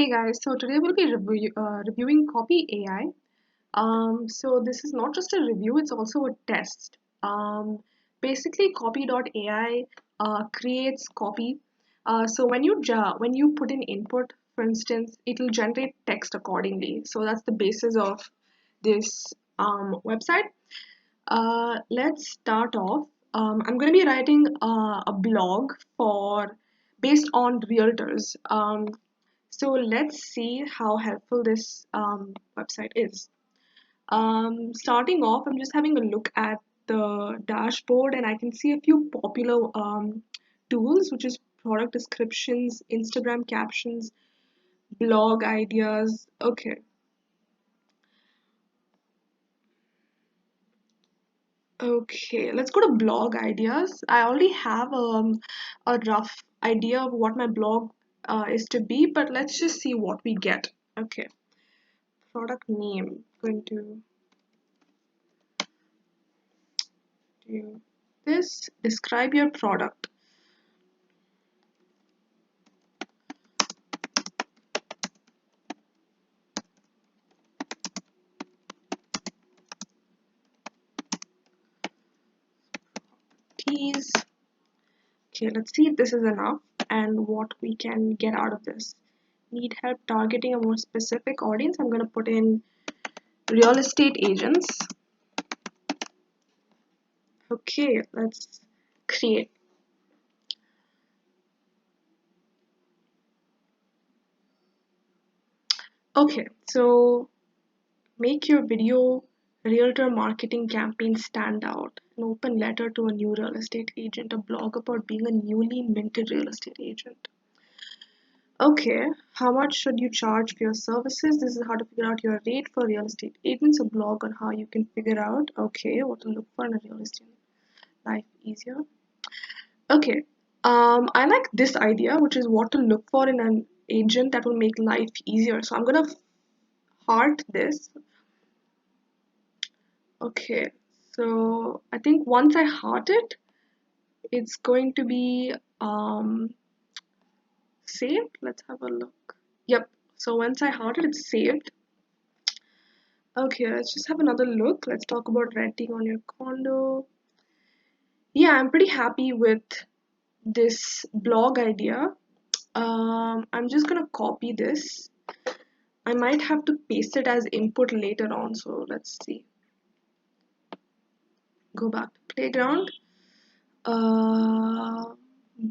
Hey guys, so today we'll be reviewing Copy.ai. So this is not just a review, it's also a test. Basically, Copy.ai creates copy. So when you put in input, for instance, it'll generate text accordingly. So that's the basis of this website. Let's start off. I'm going to be writing a blog for based on realtors. So let's see how helpful this website is. Starting off, I'm just having a look at the dashboard and I can see a few popular tools, which is product descriptions, Instagram captions, blog ideas. Okay, let's go to blog ideas. I already have a rough idea of what my blog is to be, but let's just see what we get. Okay, product name. Going to do this. Describe your product. Tease. Okay, let's see if this is enough and what we can get out of this. Need help targeting a more specific audience. I'm going to put in real estate agents. Okay, let's create. Okay, so make your video realtor marketing campaign stand out. An open letter to a new real estate agent, a blog about being a newly minted real estate agent. Okay, how much should you charge for your services? This is how to figure out your rate for real estate agents, a blog on how you can figure out, okay, what to look for in a real estate life easier. Okay, I like this idea, which is what to look for in an agent that will make life easier. So I'm gonna heart this. Okay, so I think once I heart it, it's going to be saved. Let's have a look. Yep, so once I heart it, it's saved. Okay, let's just have another look. Let's talk about renting on your condo. Yeah, I'm pretty happy with this blog idea. I'm just gonna copy this. I might have to paste it as input later on, so let's see. Go back to playground. Uh,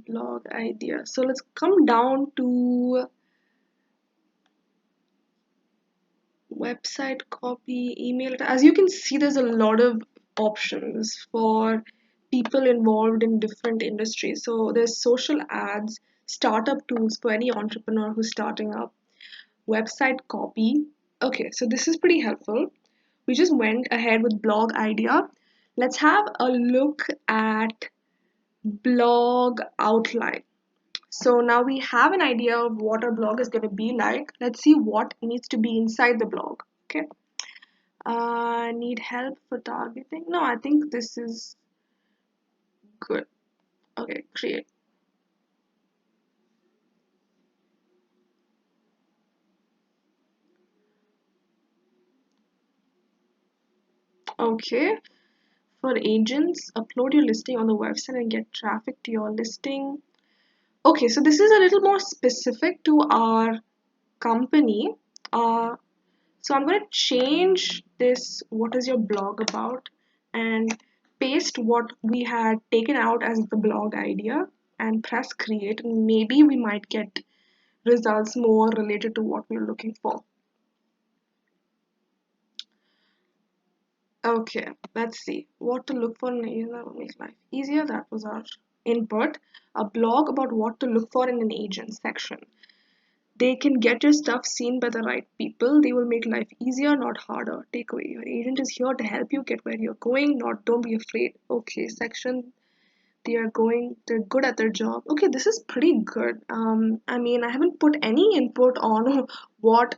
Blog idea. So let's come down to website copy, email. As you can see, there's a lot of options for people involved in different industries. So there's social ads, startup tools for any entrepreneur who's starting up, website copy. Okay, so this is pretty helpful. We just went ahead with blog idea. Let's have a look at blog outline. So now we have an idea of what our blog is going to be like. Let's see what needs to be inside the blog. Okay. Need help for targeting? No, I think this is good. Okay, create. Okay, for agents, upload your listing on the website and get traffic to your listing. Okay, so this is a little more specific to our company. Uh, so I'm going to change this, what is your blog about, and paste what we had taken out as the blog idea and press create. Maybe we might get results more related to what we're looking for. Okay, let's see. What to look for in an agent that will make life easier. That was our input. A blog about what to look for in an agent section. They can get your stuff seen by the right people. They will make life easier, not harder. Takeaway. Your agent is here to help you get where you're going, not don't be afraid. Okay, section. They're good at their job. Okay, this is pretty good. I mean, I haven't put any input on what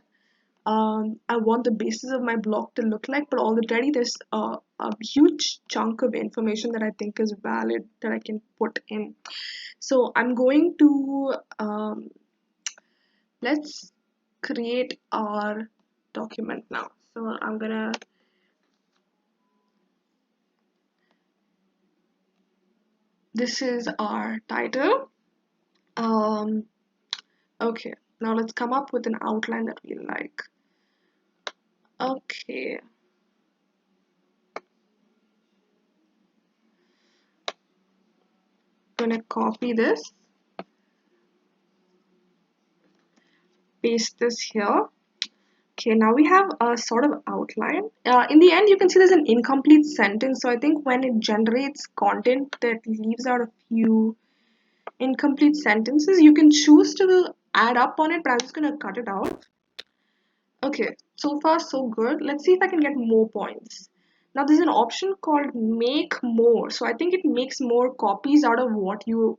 I want the basis of my blog to look like, but already there's a huge chunk of information that I think is valid that I can put in. So I'm going to let's create our document now. So I'm gonna, this is our title. Um, okay, now let's come up with an outline that we like. Okay, gonna copy this, paste this here. Okay, now we have a sort of outline. In the end, you can see there's an incomplete sentence. So I think when it generates content that leaves out a few incomplete sentences, you can choose to add up on it, but I'm just going to cut it out. Okay, so far so good. Let's see if I can get more points. Now there's an option called make more. So I think it makes more copies out of what you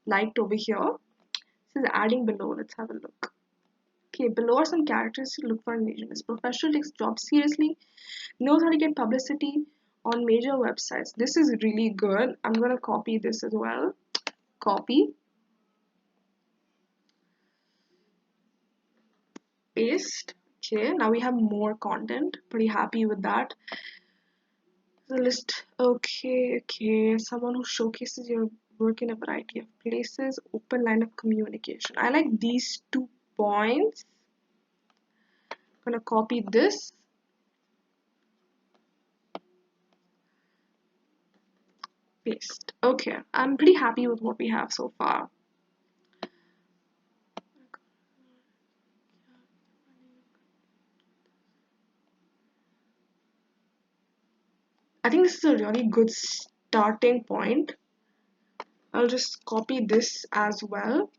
liked over here. This is adding below. Let's have a look. Okay, below are some characters to look for an agent. Is professional, takes job seriously, knows how to get publicity on major websites. This is really good. I'm gonna copy this as well. Copy, paste. Okay, now we have more content. Pretty happy with that. The list. Okay. Someone who showcases your work in a variety of places. Open line of communication. I like these 2 points. I'm gonna copy this. Paste. Okay, I'm pretty happy with what we have so far. I think this is a really good starting point. I'll just copy this as well.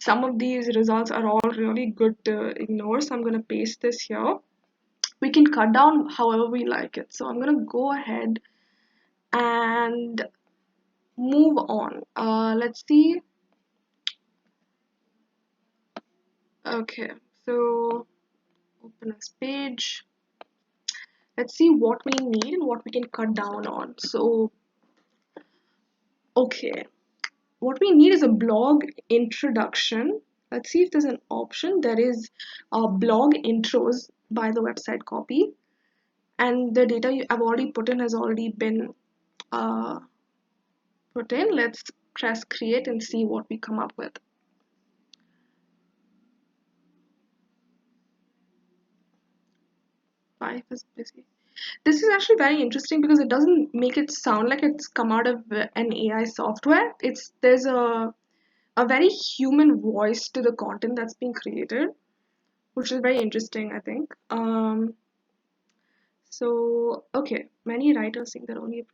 Some of these results are all really good to ignore, so I'm going to paste this here. We can cut down however we like it. So I'm going to go ahead and move on. Let's see. Okay, so open this page. Let's see what we need and what we can cut down on. So, okay, what we need is a blog introduction. Let's see if there's an option. There is blog intros by the website copy, and the data I've already put in has already been uh, put in. Let's press create and see what we come up with. Life is busy. This is actually very interesting because it doesn't make it sound like it's come out of an AI software. There's a very human voice to the content that's being created, which is very interesting, I think. So okay, many writers think that only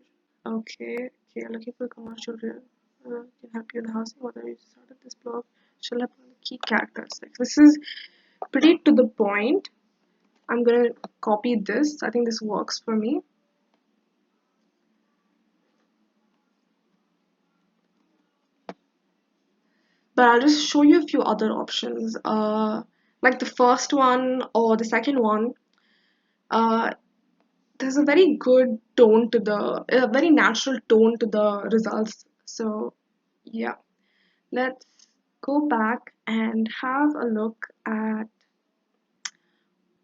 looking for a commercial real can help you in housing. Whether you started this blog, shall have the key characteristics. This is pretty to the point. I'm gonna copy this. I think this works for me. But I'll just show you a few other options. Like the first one or the second one. Uh, there's a very good tone to a very natural tone to the results. So yeah, let's go back and have a look at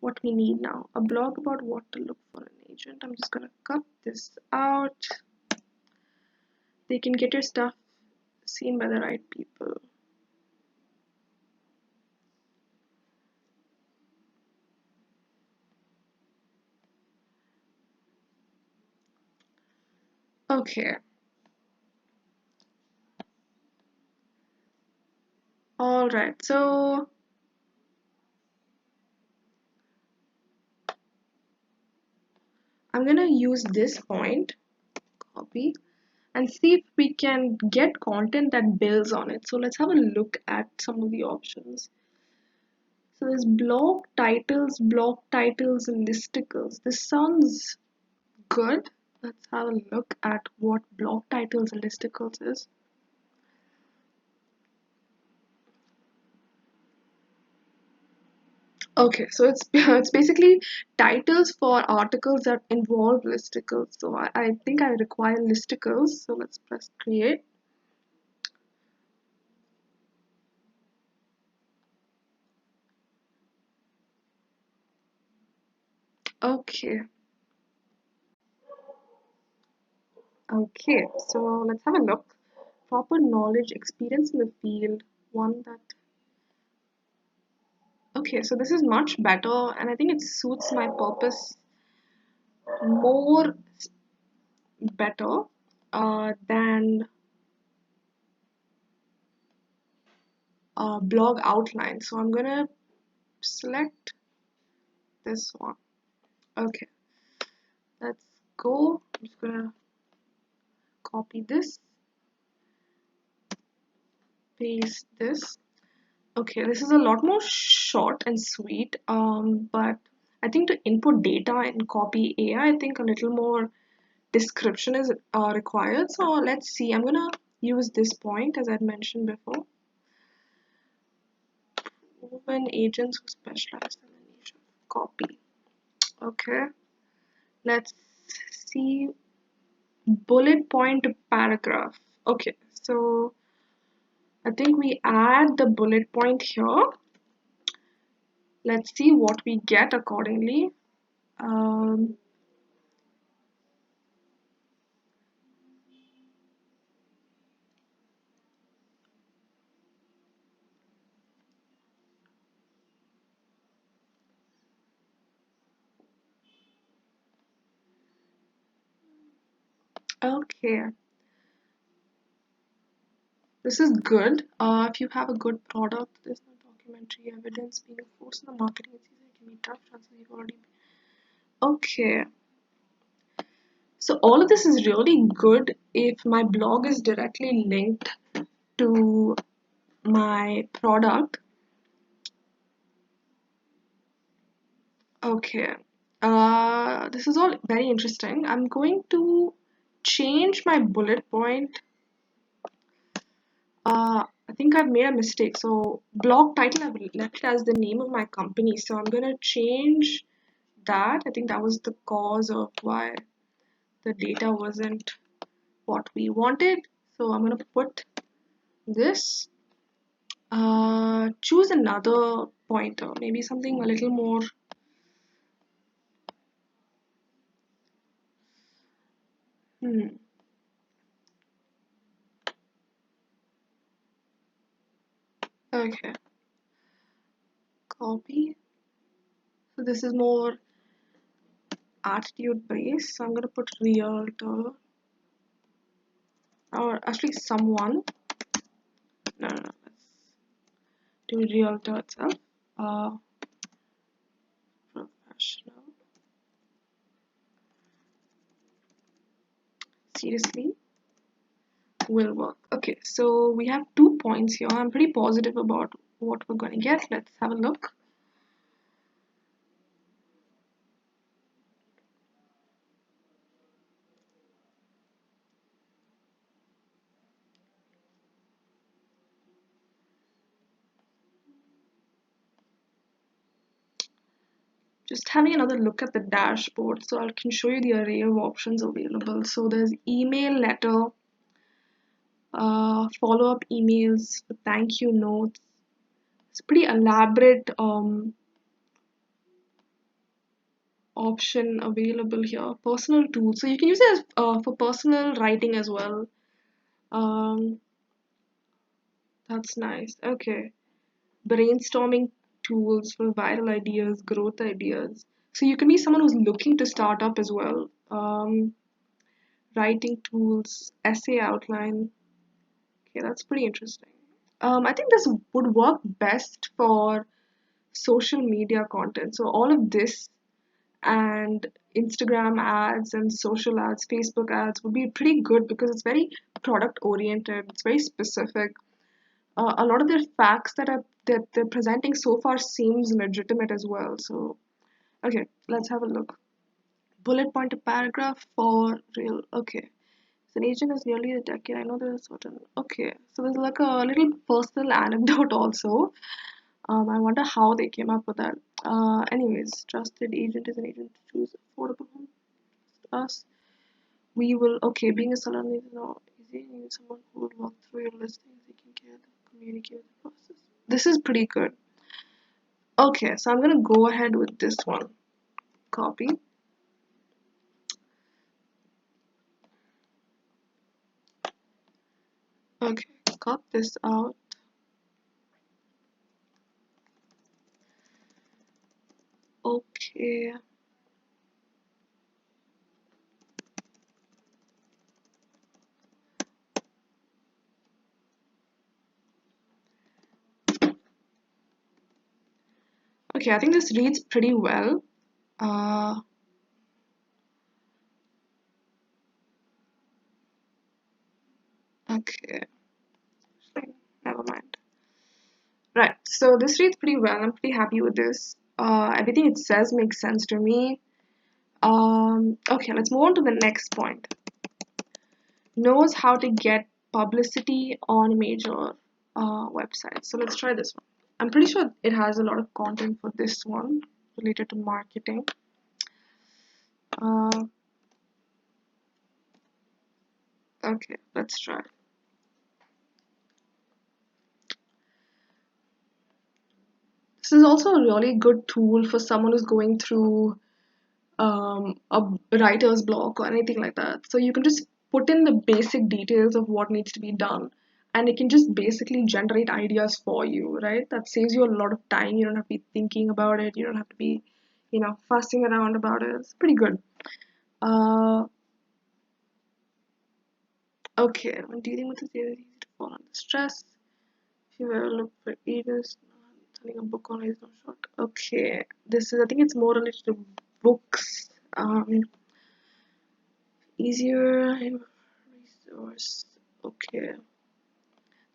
what we need now. A blog about what to look for an agent. I'm just gonna cut this out. They can get your stuff seen by the right people. Okay. All right. So I'm gonna use this point, copy, and see if we can get content that builds on it. So let's have a look at some of the options. So there's blog titles, and listicles. This sounds good. Let's have a look at what blog titles and listicles is. Okay, so it's it's basically titles for articles that involve listicles. So I think I require listicles. So let's press create. Okay. Okay, so let's have a look. Proper knowledge, experience in the field, one that. Okay, so this is much better, and I think it suits my purpose more better than blog outline. So I'm gonna select this one. Okay, let's go. I'm just gonna copy this, paste this. Okay, this is a lot more short and sweet, but I think to input data in copy AI, I think a little more description is required. So let's see, I'm gonna use this point as I mentioned before. Women agents who specialize in the niche of copy. Okay, let's see bullet point to paragraph. Okay, so I think we add the bullet point here. Let's see what we get accordingly. Um, okay, this is good. If you have a good product, there's no documentary evidence being a force in the marketing. It's easy, it can be tough. Chances you've already. Okay, so all of this is really good if my blog is directly linked to my product. Okay, this is all very interesting. I'm going to change my bullet point. I think I've made a mistake. So blog title I've left as the name of my company. So I'm gonna change that. I think that was the cause of why the data wasn't what we wanted. So I'm gonna put this. Choose another pointer, maybe something a little more. Hmm. Okay. Copy. So this is more attitude based. So I'm gonna put realtor or actually someone. No, no, no. Let's do realtor itself. Uh, Professional. Seriously, will work. Okay, so we have 2 points here. I'm pretty positive about what we're gonna get. Let's have a look. Just having another look at the dashboard so I can show you the array of options available. So there's email, letter, follow-up emails, thank you notes. It's pretty elaborate option available here. Personal tools. So you can use it as, for personal writing as well. Um, that's nice. Okay. Brainstorming tools for viral ideas, growth ideas. So you can be someone who's looking to start up as well. Writing tools, essay outline. Okay, that's pretty interesting. I think this would work best for social media content. So all of this and Instagram ads and social ads, Facebook ads would be pretty good because it's very product oriented. It's very specific. A lot of the facts that they're presenting so far seems legitimate as well. So okay, let's have a look. Bullet point a paragraph for real. Okay. So an agent is nearly a decade. I know there's a certain. Okay, so there's like a little personal anecdote also. I wonder how they came up with that. Anyways, trusted agent is an agent to choose affordable home. Us. We will. Okay, being a seller is not easy. You need someone who will walk through your listings. They can care, communicate with the process. This is pretty good. Okay, so I'm gonna go ahead with this one. copy. Okay, cut this out. Okay. Okay, I think this reads pretty well. Okay, never mind. Right, so this reads pretty well. I'm pretty happy with this. Everything it says makes sense to me. Okay, let's move on to the next point. Knows how to get publicity on major websites. So let's try this one. I'm pretty sure it has a lot of content for this one related to marketing. Okay, let's try. This is also a really good tool for someone who's going through a writer's block or anything like that. So you can just put in the basic details of what needs to be done, and it can just basically generate ideas for you, right? That saves you a lot of time. You don't have to be thinking about it. You don't have to be, fussing around about it. It's pretty good. Uh, okay, when dealing with this, it's easy to fall under stress. If you ever look for agents, telling a book on is not short. Okay, this is, I think it's more related to books. Easier resource. Okay.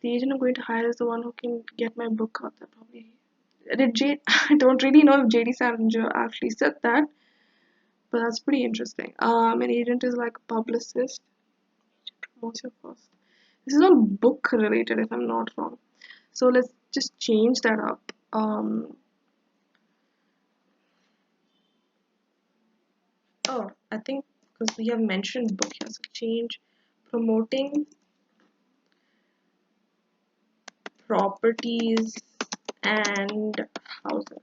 The agent I'm going to hire is the one who can get my book out there probably. I don't really know if JD Salinger actually said that, but that's pretty interesting. An agent is like a publicist. Promotes your first. This is all book related if I'm not wrong. So let's just change that up. Oh, I think because we have mentioned book here, so change promoting properties and houses.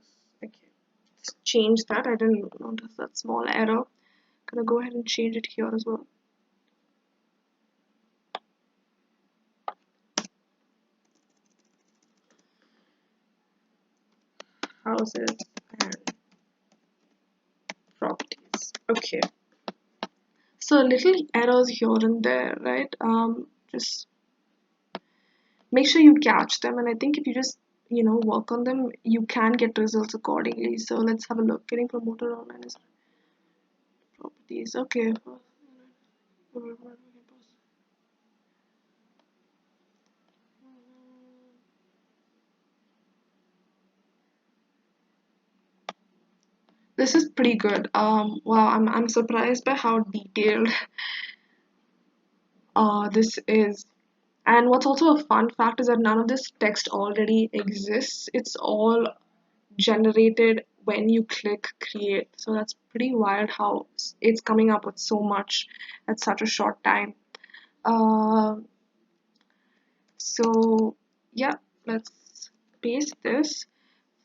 Okay, let's change that. I didn't notice that small error. Gonna go ahead and change it here as well. Houses and properties. Okay. So little errors here and there, right? Just make sure you catch them, and I think if you just work on them, you can get results accordingly. So let's have a look. Getting promoted online is properties. Okay. This is pretty good. Wow, I'm surprised by how detailed this is. And what's also a fun fact is that none of this text already exists. It's all generated when you click create. So that's pretty wild how it's coming up with so much at such a short time. Uh, so yeah, let's paste this.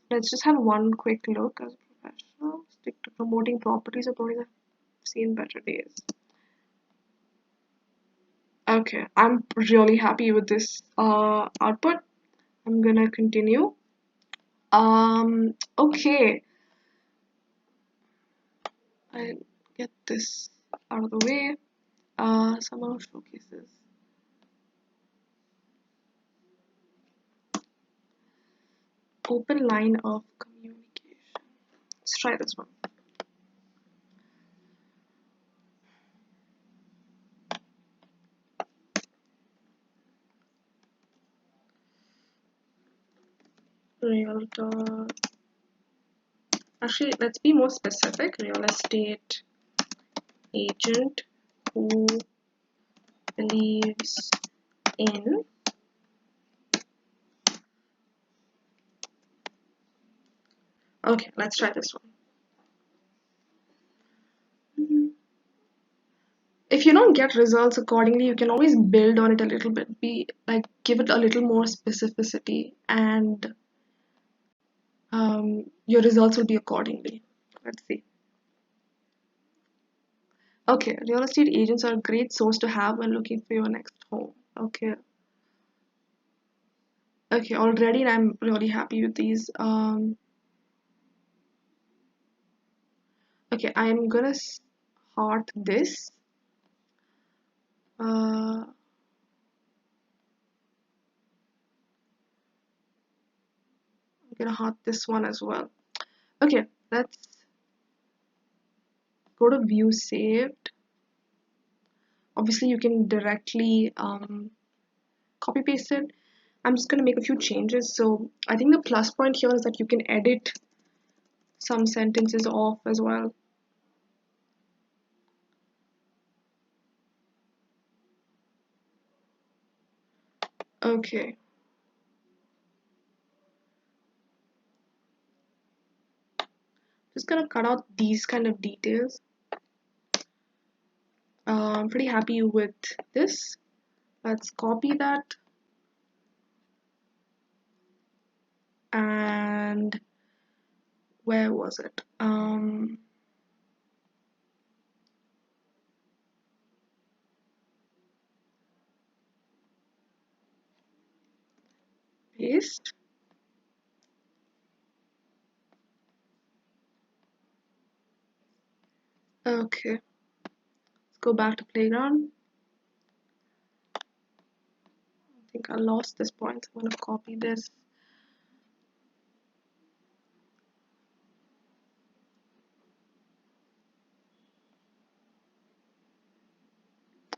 Let's just have one quick look as a professional. Stick to promoting properties or properties I've seen better days. Okay, I'm really happy with this output. I'm gonna continue. Okay, I get this out of the way. Some of showcases. Open line of communication. Let's try this one. Realtor. Actually, let's be more specific. Real estate agent who believes in okay, let's try this one. If you don't get results accordingly, you can always build on it a little bit. Be like give it a little more specificity, and your results will be accordingly. Let's see. Okay, real estate agents are a great source to have when looking for your next home. Okay. Okay, already I'm really happy with these. Okay, I'm gonna heart this. I'm gonna heart this one as well. Okay, let's go to view saved. Obviously, you can directly copy paste it. I'm just gonna make a few changes. So I think the plus point here is that you can edit some sentences off as well. Okay, just gonna cut out these kind of details. I'm pretty happy with this. Let's copy that and where was it? Paste. Okay, let's go back to playground. I think I lost this point. I'm gonna copy this.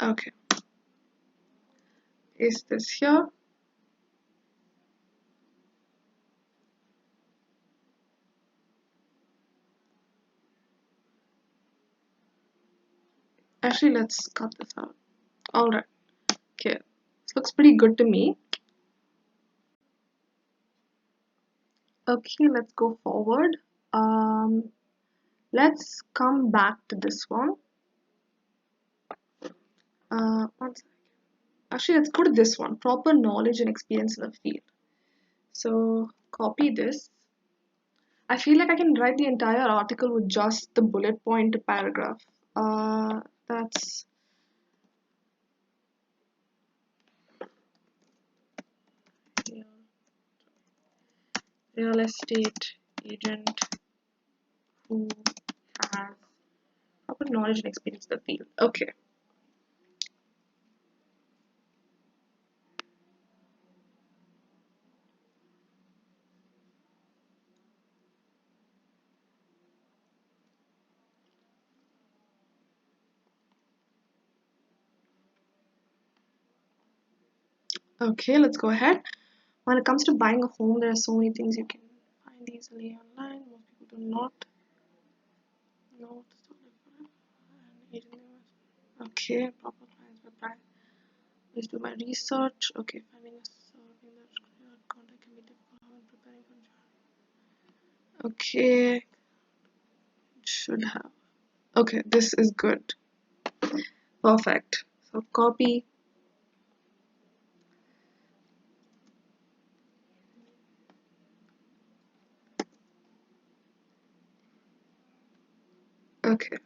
Okay, paste this here. Actually, let's cut this out. Alright, okay, this looks pretty good to me. Okay, let's go forward. Let's come back to this one. One second. Actually, let's go to this one. Proper knowledge and experience in the field. So copy this. I feel like I can write the entire article with just the bullet point paragraph. That's real, real estate agent who has proper knowledge and experience in the field. Okay. Okay, let's go ahead. When it comes to buying a home, there are so many things you can find easily online. Most people do not know. Okay, proper clients website. Please do my research. Okay, finding a serving that contact can be difficult when preparing for job. Okay, should have. Okay, this is good. Perfect. So copy. Okay.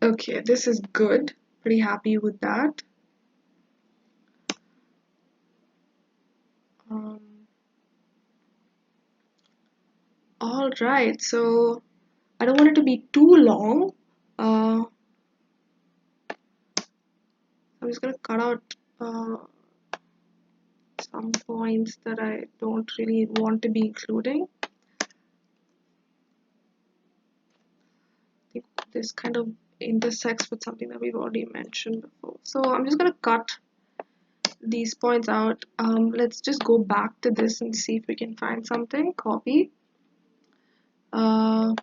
Okay, this is good. Pretty happy with that. Um, all right, so I don't want it to be too long. I'm just gonna cut out some points that I don't really want to be including. I think this kind of intersects with something that we've already mentioned before. So I'm just gonna cut these points out. Let's just go back to this and see if we can find something. Copy. Uh,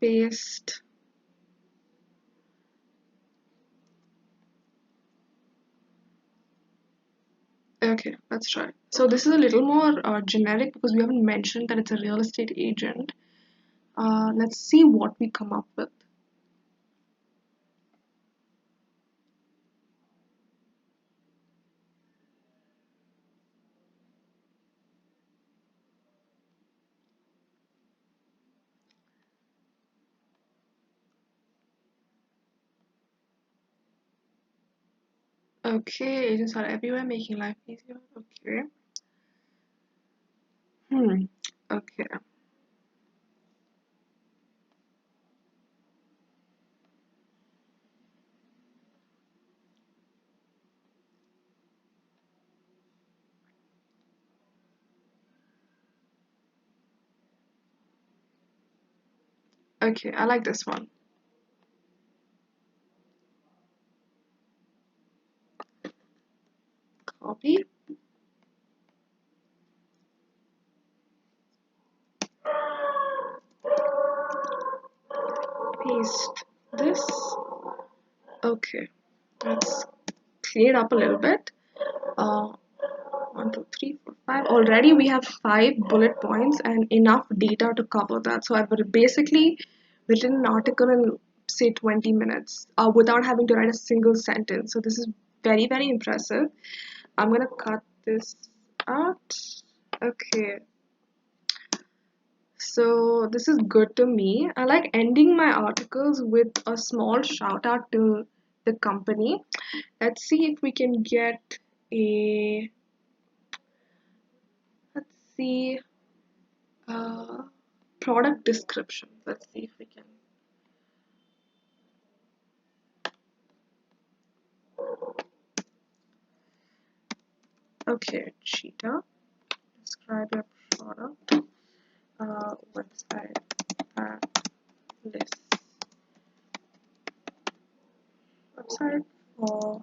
Paste. Okay, let's try. So this is a little more generic because we haven't mentioned that it's a real estate agent. Let's see what we come up with. Okay, agents are everywhere making life easier. Okay. Hmm. Okay. Okay, I like this one. Copy, paste this. Okay, let's clean it up a little bit. Uh, 1, 2, 3, 4, 5. Already we have 5 bullet points and enough data to cover that. So I've basically written an article in say 20 minutes without having to write a single sentence. So this is very, very impressive. I'm gonna cut this out. Okay, so this is good to me. I like ending my articles with a small shout out to the company. Let's see if we can get a, let's see, uh, product description. Let's see if we can. Okay, Cheetah, describe your product. Website that lists website for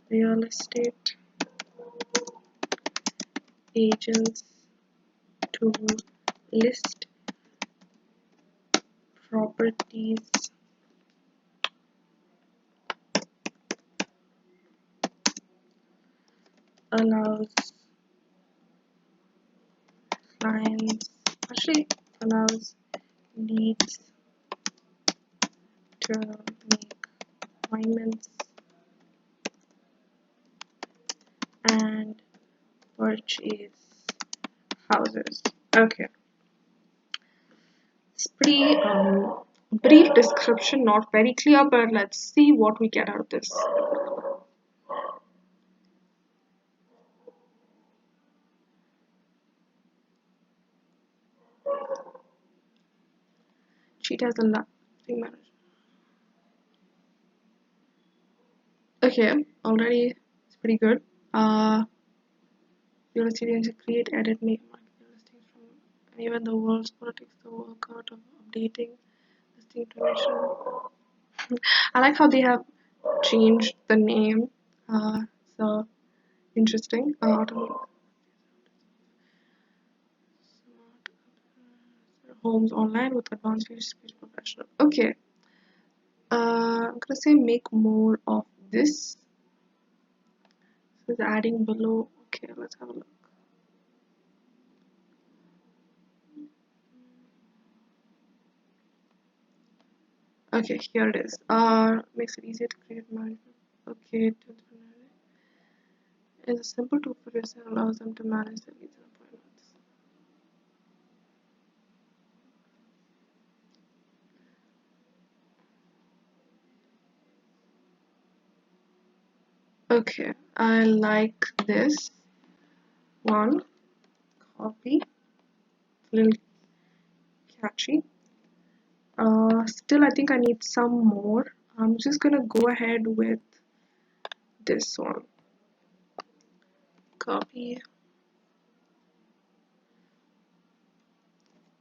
real estate agents to list properties, allows clients, actually allows leads to make appointments and purchase houses. Okay, it's pretty brief description, not very clear, but let's see what we get out of this. Cheetah has a listing manager. Okay, already it's pretty good. Real estate agents create, edit, make marketing listings from anywhere in the world. Politics the work out of updating listing information. I like how they have changed the name. So interesting. Homes online with advanced features, speech professional. Okay. I'm gonna say make more of this. This is adding below. Okay, let's have a look. Okay, here it is. Makes it easier to create management. Okay, is a simple tool for users and allows them to manage their leads and appointments. Okay, I like this one. Copy, a little catchy. Still, I think I need some more. I'm just gonna go ahead with this one. Copy,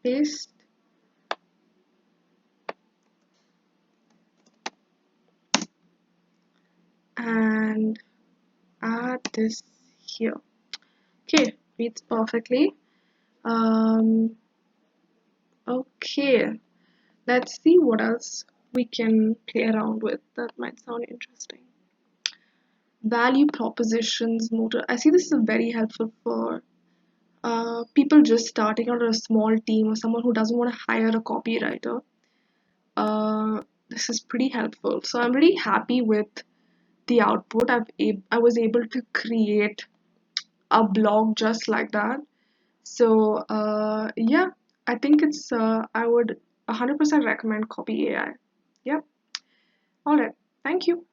paste, and add this here. Okay, reads perfectly. Um, okay, let's see what else we can play around with that might sound interesting. Value propositions, motor. I see this is very helpful for people just starting out, or a small team, or someone who doesn't want to hire a copywriter. This is pretty helpful. So I'm really happy with the output. I was able to create a blog just like that. So yeah, I think it's I would 100% recommend Copy AI. Yep. All right. Thank you.